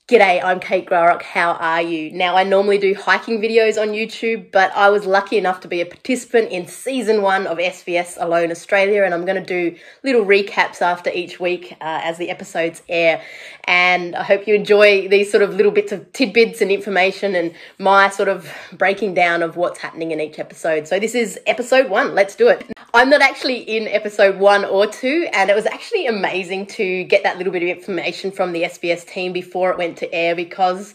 G'day, I'm Kate Grarock. How are you? Now, I normally do hiking videos on YouTube, but I was lucky enough to be a participant in season 1 of SBS Alone Australia, and I'm going to do little recaps after each week as the episodes air. And I hope you enjoy these sort of little bits of tidbits and information and my sort of breaking down of what's happening in each episode. So this is episode 1. Let's do it. I'm not actually in episode 1 or 2, and it was actually amazing to get that little bit of information from the SBS team before it went to air, because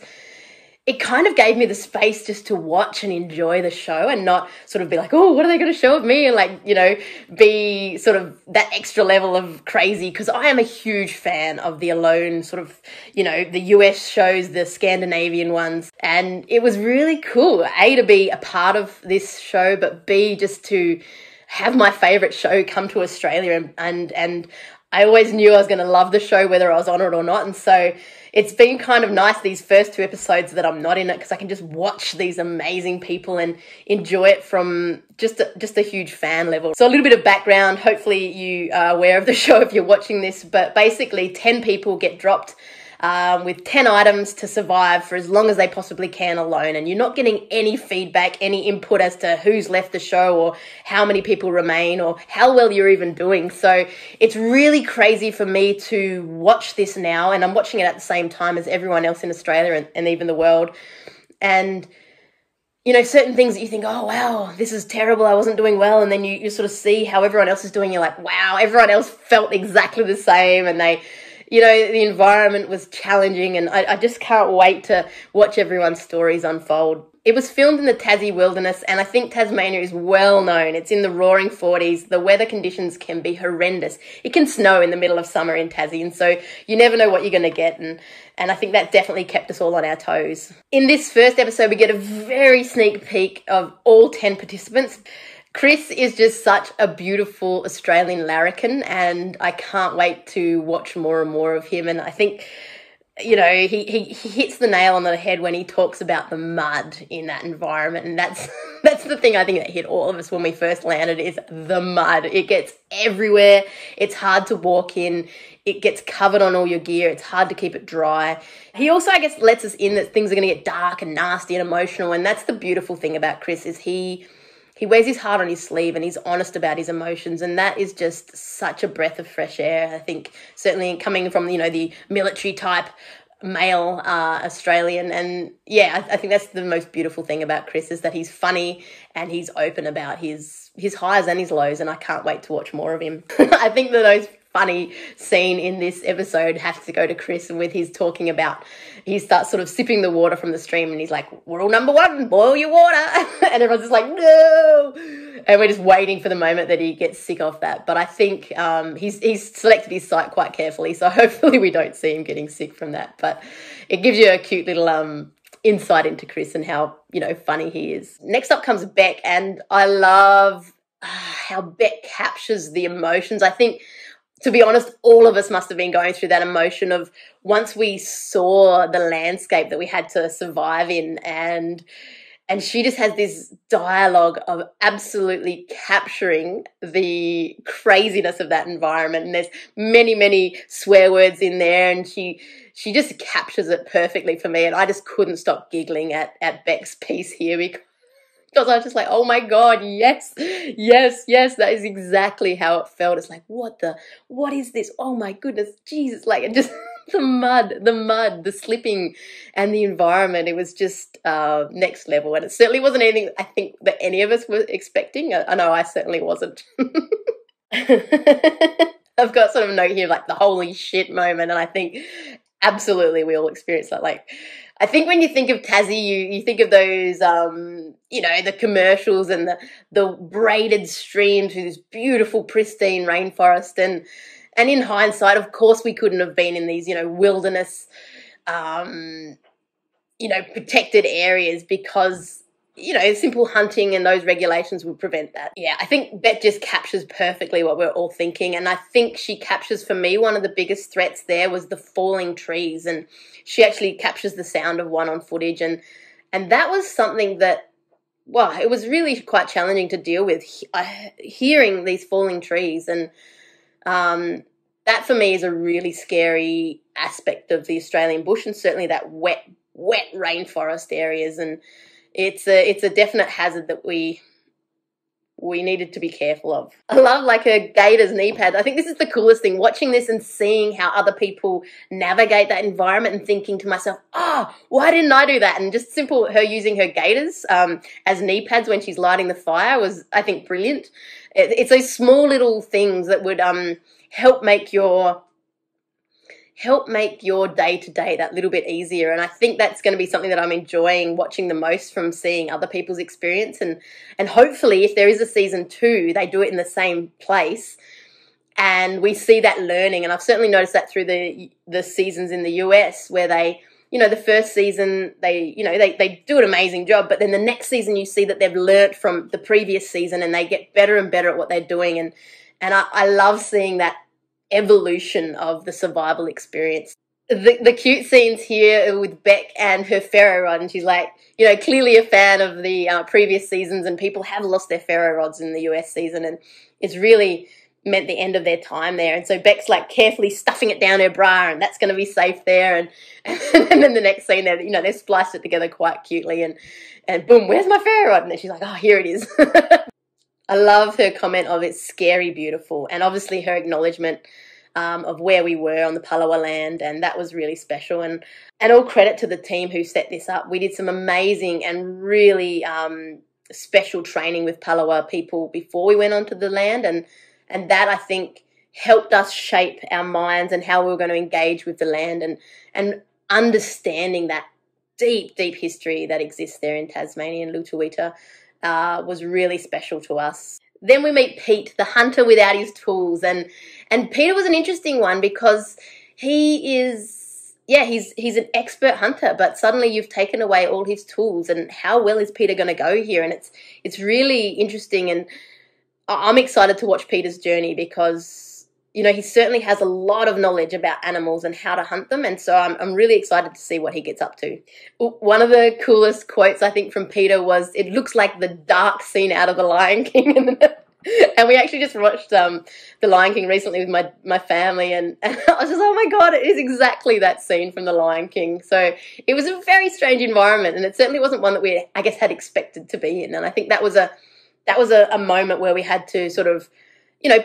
it kind of gave me the space just to watch and enjoy the show and not sort of be like, oh, what are they going to show of me? And like, you know, be sort of that extra level of crazy, because I am a huge fan of the Alone sort of, you know, the US shows, the Scandinavian ones. And it was really cool, A, to be a part of this show, but B, just to have my favourite show come to Australia. And I always knew I was going to love the show whether I was on it or not. And so it's been kind of nice these first 2 episodes that I'm not in it, because I can just watch these amazing people and enjoy it from just a huge fan level. So a little bit of background, hopefully you are aware of the show if you're watching this, but basically 10 people get dropped with 10 items to survive for as long as they possibly can alone. And you're not getting any feedback, any input as to who's left the show or how many people remain or how well you're even doing. So it's really crazy for me to watch this now, and I'm watching it at the same time as everyone else in Australia and even the world. And you know, certain things that you think, oh, wow, this is terrible, I wasn't doing well. And then you sort of see how everyone else is doing. You're like, wow, everyone else felt exactly the same. And they, you know, the environment was challenging, and I just can't wait to watch everyone's stories unfold. It was filmed in the Tassie wilderness, and I think Tasmania is well known. It's in the roaring 40s. The weather conditions can be horrendous. It can snow in the middle of summer in Tassie, and so you never know what you're going to get, and I think that definitely kept us all on our toes. In this first episode, we get a very sneak peek of all 10 participants. Chris is just such a beautiful Australian larrikin, and I can't wait to watch more and more of him. And I think, you know, he hits the nail on the head when he talks about the mud in that environment. And that's the thing I think that hit all of us when we first landed, is the mud. It gets everywhere. It's hard to walk in. It gets covered on all your gear. It's hard to keep it dry. He also, I guess, lets us in that things are going to get dark and nasty and emotional. And that's the beautiful thing about Chris, is he wears his heart on his sleeve and he's honest about his emotions, and that is just such a breath of fresh air. I think certainly coming from, you know, the military type male Australian, and yeah, I think that's the most beautiful thing about Chris, is that he's funny and he's open about his highs and his lows, and I can't wait to watch more of him. I think the most funny scene in this episode has to go to Chris, with his talking about, he starts sort of sipping the water from the stream and he's like, rule number 1, boil your water. And everyone's just like, no. And we're just waiting for the moment that he gets sick of that. But I think he's selected his site quite carefully, so hopefully we don't see him getting sick from that. But it gives you a cute little insight into Chris and how, you know, funny he is. Next up comes Beck, and I love how Beck captures the emotions. I think, to be honest, all of us must have been going through that emotion of once we saw the landscape that we had to survive in, and she just has this dialogue of absolutely capturing the craziness of that environment. And there's many, many swear words in there, and she just captures it perfectly for me. And I just couldn't stop giggling at Beck's piece here, because I was just like, oh my God, yes, that is exactly how it felt. It's like, what is this? Oh my goodness, Jesus, like, it just, the mud, the slipping and the environment, it was just next level. And it certainly wasn't anything I think that any of us were expecting. I know I certainly wasn't. I've got sort of a note here, like the holy shit moment. And I think absolutely we all experienced that. Like, I think when you think of Tassie, you think of those, you know, the commercials and the braided stream through this beautiful, pristine rainforest. And in hindsight, of course, we couldn't have been in these, you know, wilderness, you know, protected areas, because, you know, simple hunting and those regulations would prevent that. Yeah, I think Beth just captures perfectly what we're all thinking. And I think she captures, for me, one of the biggest threats there was the falling trees. And she actually captures the sound of one on footage. And that was something that, well, it was really quite challenging to deal with, hearing these falling trees. And that for me is a really scary aspect of the Australian bush, and certainly that wet rainforest areas. And it's a definite hazard that we needed to be careful of. I love like her gaiters knee pads. I think this is the coolest thing, watching this and seeing how other people navigate that environment and thinking to myself, oh, why didn't I do that? And just simple, her using her gaiters as knee pads when she's lighting the fire was, I think, brilliant. It's those small little things that would help make your day-to-day that little bit easier. And I think that's going to be something that I'm enjoying watching the most from seeing other people's experience. And hopefully if there is a season 2, they do it in the same place and we see that learning. And I've certainly noticed that through the seasons in the US where they, the first season, they do an amazing job, but then the next season you see that they've learnt from the previous season and they get better and better at what they're doing. And I love seeing that evolution of the survival experience. The cute scenes here with Beck and her ferro rod, and she's like, clearly a fan of the previous seasons, and people have lost their ferro rods in the US season, and it's really meant the end of their time there. And so Beck's like carefully stuffing it down her bra, and that's going to be safe there. And then the next scene, they've spliced it together quite cutely, and boom, where's my ferro rod? And then she's like, oh, here it is. I love her comment of it's scary beautiful, and obviously her acknowledgement of where we were on the Palawa land, and that was really special. And all credit to the team who set this up. We did some amazing and really special training with Palawa people before we went onto the land, and that I think helped us shape our minds and how we were going to engage with the land, and understanding that deep history that exists there in Tasmania and Lutruwita was really special to us. Then we meet Pete, the hunter without his tools, and Peter was an interesting one because he's an expert hunter, but suddenly you've taken away all his tools, and how well is Peter going to go here? And it's really interesting, and I'm excited to watch Peter's journey because he certainly has a lot of knowledge about animals and how to hunt them, and so I'm really excited to see what he gets up to. One of the coolest quotes, I think, from Peter was, "It looks like the dark scene out of The Lion King." And we actually just watched The Lion King recently with my family, and I was just, oh my God, it is exactly that scene from The Lion King. So it was a very strange environment, and it certainly wasn't one that we, I guess, had expected to be in. And I think that was a moment where we had to sort of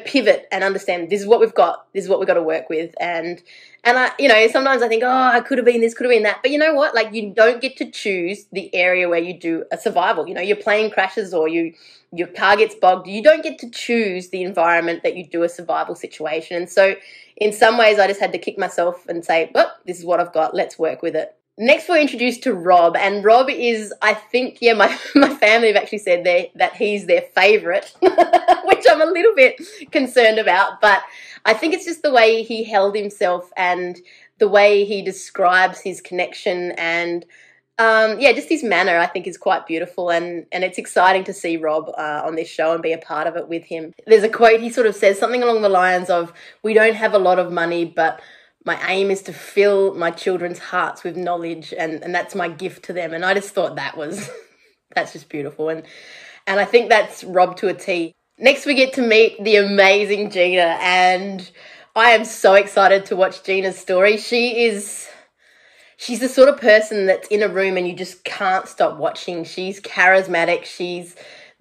pivot and understand this is what we've got, this is what we've got to work with. And I, sometimes I think, oh, I could have been this, could have been that. But you know what? Like, you don't get to choose the area where you do a survival. Your plane crashes or your car gets bogged. You don't get to choose the environment that you do a survival situation. And so in some ways I just had to kick myself and say, well, this is what I've got. Let's work with it. Next, we're introduced to Rob, and Rob is, I think, my family have actually said that he's their favourite, which I'm a little bit concerned about, but I think it's just the way he held himself and the way he describes his connection, and just his manner, I think, is quite beautiful, and it's exciting to see Rob on this show and be a part of it with him. There's a quote, he sort of says something along the lines of, "We don't have a lot of money, but my aim is to fill my children's hearts with knowledge, and that's my gift to them." And I just thought that's just beautiful. And I think that's Rob to a T. Next, we get to meet the amazing Gina, and I am so excited to watch Gina's story. She's the sort of person that's in a room and you just can't stop watching. She's charismatic, she's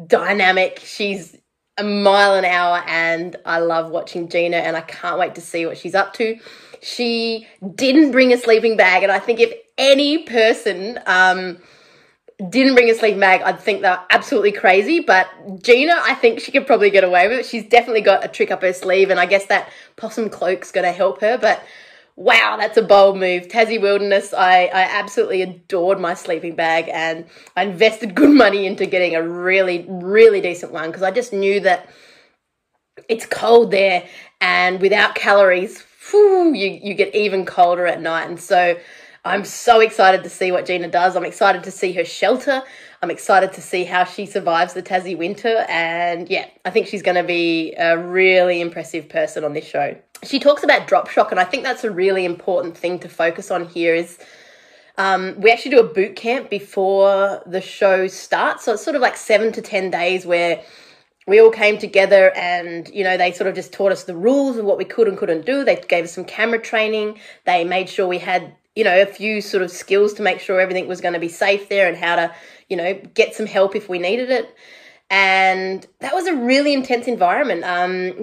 dynamic, she's a mile an hour, and I love watching Gina, and I can't wait to see what she's up to. She didn't bring a sleeping bag, and I think if any person didn't bring a sleeping bag, I'd think they're absolutely crazy. But Gina, I think she could probably get away with it. She's definitely got a trick up her sleeve, and I guess that possum cloak's going to help her. But wow, that's a bold move. Tassie Wilderness, I absolutely adored my sleeping bag, and I invested good money into getting a really, really decent one because I just knew that it's cold there, and without calories, you get even colder at night. And so I'm so excited to see what Gina does. I'm excited to see her shelter. I'm excited to see how she survives the Tassie winter. And yeah, I think she's going to be a really impressive person on this show. She talks about drop shock, and I think that's a really important thing to focus on here is we actually do a boot camp before the show starts. So it's sort of like 7 to 10 days where we all came together and, you know, they sort of just taught us the rules of what we could and couldn't do. They gave us some camera training. They made sure we had, you know, a few sort of skills to make sure everything was going to be safe there and how to, you know, get some help if we needed it. And that was a really intense environment.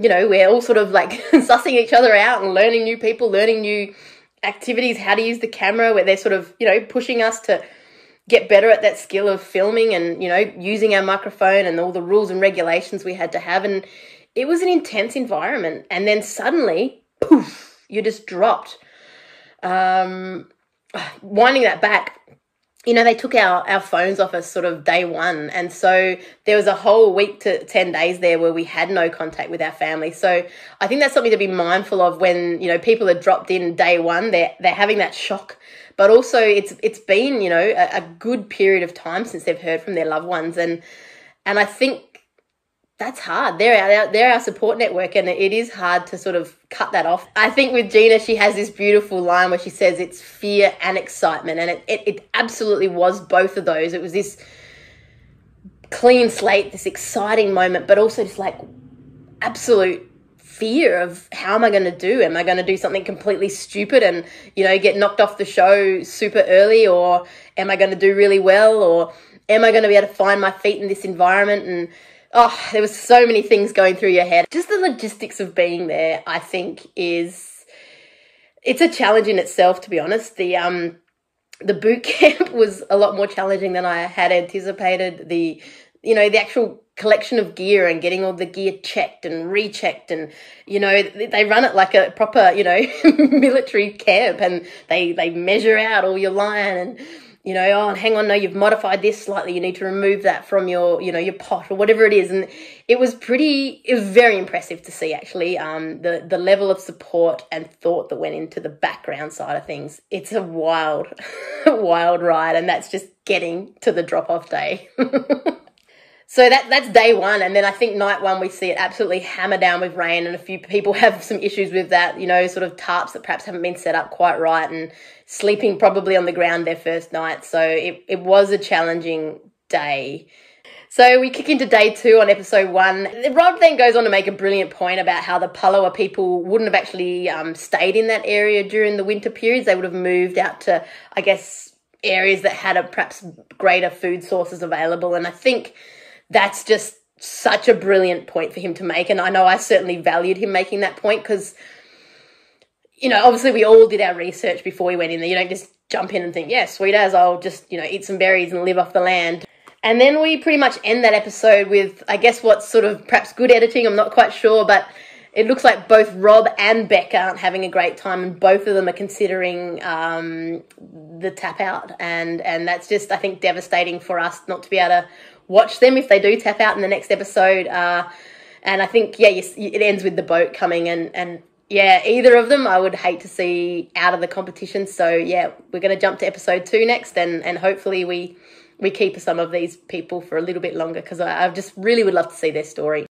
You know, we're all sort of like sussing each other out and learning new people, learning new activities, how to use the camera, where they're sort of, you know, pushing us to get better at that skill of filming and, you know, using our microphone and all the rules and regulations we had to have. And it was an intense environment. And then suddenly, poof, you just dropped. Winding that back, you know, they took our phones off us sort of day one. And so there was a whole week to 10 days there where we had no contact with our family. So I think that's something to be mindful of when, you know, people are dropped in day one. They're having that shock. But also it's been, you know, a good period of time since they've heard from their loved ones. And I think that's hard. They're our support network, and it is hard to sort of cut that off. I think with Gina, she has this beautiful line where she says it's fear and excitement, and it absolutely was both of those. It was this clean slate, this exciting moment, but also just like absolute fear of how am I going to do? Am I going to do something completely stupid and, you know, get knocked off the show super early, or am I going to do really well, or am I going to be able to find my feet in this environment? And there was so many things going through your head. Just the logistics of being there, I think, it's a challenge in itself, to be honest. The boot camp was a lot more challenging than I had anticipated. The actual collection of gear and getting all the gear checked and rechecked, and, you know, they run it like a proper, you know, military camp, and they measure out all your line and, you know, oh, hang on, no, you've modified this slightly. You need to remove that from your, you know, your pot or whatever it is. And it was very impressive to see, actually, the level of support and thought that went into the background side of things. It's a wild, wild ride, and that's just getting to the drop-off day. So that's day one. And then I think night one, we see it absolutely hammer down with rain, and a few people have some issues with that, you know, sort of tarps that perhaps haven't been set up quite right, and sleeping probably on the ground their first night. So it was a challenging day. So we kick into day two on episode 1. Rob then goes on to make a brilliant point about how the Palawa people wouldn't have actually stayed in that area during the winter periods. They would have moved out to, I guess, areas that had perhaps greater food sources available. And I think that's just such a brilliant point for him to make. And I know I certainly valued him making that point because, you know, obviously we all did our research before we went in there. You don't just jump in and think, yeah, sweet as, I'll just, you know, eat some berries and live off the land. And then we pretty much end that episode with, I guess, what's sort of perhaps good editing. I'm not quite sure, but it looks like both Rob and Beck aren't having a great time, and both of them are considering the tap out. And that's just, I think, devastating for us not to be able to watch them if they do tap out in the next episode. And I think, yeah, it ends with the boat coming, and yeah, either of them I would hate to see out of the competition. So yeah, we're going to jump to episode 2 next, and hopefully we keep some of these people for a little bit longer, because I just really would love to see their story.